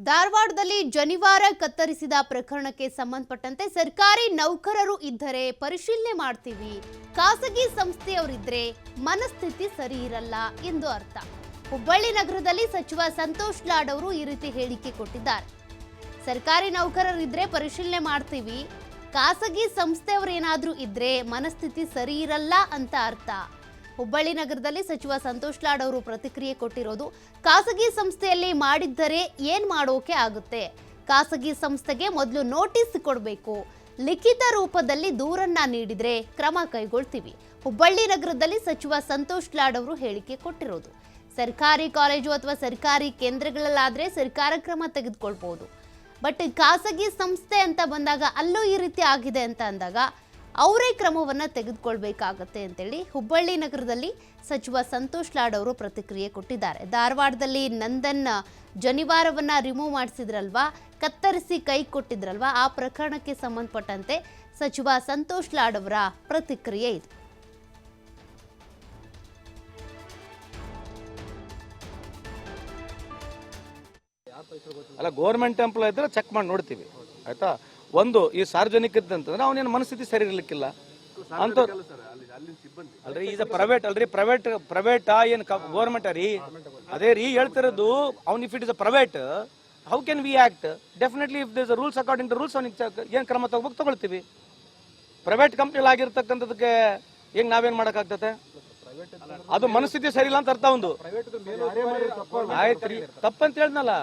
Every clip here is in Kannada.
ಧಾರವಾಡದಲ್ಲಿ ಜನಿವಾರ ಕತ್ತರಿಸಿದ ಪ್ರಕರಣಕ್ಕೆ ಸಂಬಂಧಪಟ್ಟಂತೆ ಸರ್ಕಾರಿ ನೌಕರರು ಇದ್ದರೆ ಪರಿಶೀಲನೆ ಮಾಡ್ತೀವಿ, ಖಾಸಗಿ ಸಂಸ್ಥೆಯವರಿದ್ರೆ ಮನಸ್ಥಿತಿ ಸರಿ ಇರಲ್ಲ ಎಂದು ಅರ್ಥ. ಹುಬ್ಬಳ್ಳಿ ನಗರದಲ್ಲಿ ಸಚಿವ ಸಂತೋಷ್ ಲಾಡ್ ಅವರು ಈ ರೀತಿ ಹೇಳಿಕೆ ಕೊಟ್ಟಿದ್ದಾರೆ. ಸರ್ಕಾರಿ ನೌಕರರಿದ್ರೆ ಪರಿಶೀಲನೆ ಮಾಡ್ತೀವಿ, ಖಾಸಗಿ ಸಂಸ್ಥೆಯವರು ಏನಾದರೂ ಇದ್ರೆ ಮನಸ್ಥಿತಿ ಸರಿ ಇರಲ್ಲ ಅಂತ ಅರ್ಥ. ಹುಬ್ಬಳ್ಳಿ ನಗರದಲ್ಲಿ ಸಚಿವ ಸಂತೋಷ್ ಲಾಡ್ ಅವರು ಪ್ರತಿಕ್ರಿಯೆ ಕೊಟ್ಟಿರೋದು. ಖಾಸಗಿ ಸಂಸ್ಥೆಯಲ್ಲಿ ಮಾಡಿದ್ದರೆ ಏನ್ ಮಾಡೋಕೆ ಆಗುತ್ತೆ? ಖಾಸಗಿ ಸಂಸ್ಥೆಗೆ ಮೊದಲು ನೋಟಿಸ್ ಕೊಡಬೇಕು, ಲಿಖಿತ ರೂಪದಲ್ಲಿ ದೂರನ್ನ ನೀಡಿದ್ರೆ ಕ್ರಮ ಕೈಗೊಳ್ತೀವಿ. ಹುಬ್ಬಳ್ಳಿ ನಗರದಲ್ಲಿ ಸಚಿವ ಸಂತೋಷ್ ಲಾಡ್ ಅವರು ಹೇಳಿಕೆ ಕೊಟ್ಟಿರೋದು. ಸರ್ಕಾರಿ ಕಾಲೇಜು ಅಥವಾ ಸರ್ಕಾರಿ ಕೇಂದ್ರಗಳಲ್ಲಾದ್ರೆ ಸರ್ಕಾರ ಕ್ರಮ ತೆಗೆದುಕೊಳ್ಬಹುದು. ಬಟ್ ಖಾಸಗಿ ಸಂಸ್ಥೆ ಅಂತ ಬಂದಾಗ ಅಲ್ಲೂ ಈ ರೀತಿ ಆಗಿದೆ ಅಂತ ಅಂದಾಗ ಅವರೇ ಕ್ರಮವನ್ನು ತೆಗೆದುಕೊಳ್ಬೇಕಾಗತ್ತೆ ಅಂತೇಳಿ ಹುಬ್ಬಳ್ಳಿ ನಗರದಲ್ಲಿ ಸಚಿವ ಸಂತೋಷ್ ಲಾಡ್ ಅವರು ಪ್ರತಿಕ್ರಿಯೆ ಕೊಟ್ಟಿದ್ದಾರೆ. ಧಾರವಾಡದಲ್ಲಿ ನಂದನ್ ಜನಿವಾರವನ್ನ ರಿಮೂವ್ ಮಾಡಿಸಿದ್ರಲ್ವಾ, ಕತ್ತರಿಸಿ ಕೈ ಕೊಟ್ಟಿದ್ರಲ್ವಾ, ಆ ಪ್ರಕರಣಕ್ಕೆ ಸಂಬಂಧಪಟ್ಟಂತೆ ಸಚಿವ ಸಂತೋಷ್ ಲಾಡ್ ಅವರ ಪ್ರತಿಕ್ರಿಯೆ ಇದು. ಅಲ್ಲ, ಗೌರ್ಮೆಂಟ್ ಎಂಪ್ಲಾಯ್ ಇದ್ರೆ ಚೆಕ್ ಮಾಡಿ ನೋಡ್ತೀವಿ, ಆಯ್ತಾ. ಒಂದು ಈ ಸಾರ್ವಜನಿಕ ಅಂತಂದ್ರೆ ಅವನೇನು ಮನಸ್ಥಿತಿ ಸರಿ ಇರ್ಲಿಕ್ಕಿಲ್ಲ ಅಂತ ಅಲ್ರಿ. ಈಗ ಪ್ರೈವೇಟ್ ಅಲ್ರಿ, ಪ್ರೈವೇಟ್ ಏನು ಗೌರ್ಮೆಂಟ್ ರೀ? ಅದೇ ರೀ ಹೇಳ್ತಿರೋದು. ಅವ್ನು if it is a private, how can we act? Definitely if this rules according to rules ಅವ್ನಿಗೆ ಏನು ಕ್ರಮ ತಗೊಳ್ತೀವಿ. ಪ್ರೈವೇಟ್ ಕಂಪ್ನಿಲಿ ಆಗಿರ್ತಕ್ಕಂಥದಕ್ಕೆ ಹೆಂಗ್ ನಾವೇನ್ ಮಾಡಕ್ಕಾಗ್ತದೆ? ಅದು ಮನಸ್ಥಿತಿ ಸರಿ ಇಲ್ಲ ಅಂತ ಅರ್ಥ. ಒಂದು ಆಯ್ತು ರೀ, ತಪ್ಪಂತ ಹೇಳಿದ್ನಲ್ಲ,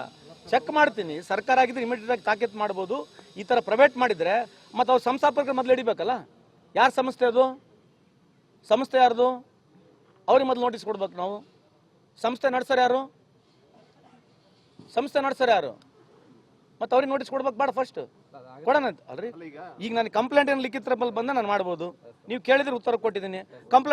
ಚೆಕ್ ಮಾಡ್ತೀನಿ. ಸರ್ಕಾರ ಆಗಿದ್ರೆ ಇಮಿಡಿಯೇಟ್ ಆಗಿ ತಾಕೀತು ಮಾಡ್ಬೋದು. ಈ ತರ ಪ್ರೈವೇಟ್ ಮಾಡಿದ್ರೆ ಮತ್ತೆ ಅವ್ರು ಸಂಸ್ಥಾಪಕರು ಮೊದಲು ಹಿಡಿಬೇಕಲ್ಲ. ಯಾರ ಸಂಸ್ಥೆ ಅದು? ಸಂಸ್ಥೆ ಯಾರ್ದು? ಅವ್ರಿಗೆ ಮೊದಲು ನೋಟಿಸ್ ಕೊಡ್ಬೇಕು ನಾವು. ಸಂಸ್ಥೆ ನಡ್ಸೋರು ಯಾರು? ಸಂಸ್ಥೆ ನಡ್ಸೋರು ಯಾರು? ಮತ್ತೆ ಅವ್ರಿಗೆ ನೋಟಿಸ್ ಕೊಡ್ಬೇಕು ಬೇಡ? ಫಸ್ಟ್ ಕೊಡೋಣ ಅಲ್ರಿ. ಈಗ ನಾನು ಕಂಪ್ಲೇಂಟ್ ಏನು ಲಿಖಿತ ಬಂದ ನಾನು ಮಾಡ್ಬೋದು. ನೀವು ಕೇಳಿದ್ರೆ ಉತ್ತರ ಕೊಟ್ಟಿದ್ದೀನಿ. ಕಂಪ್ಲೇಂಟ್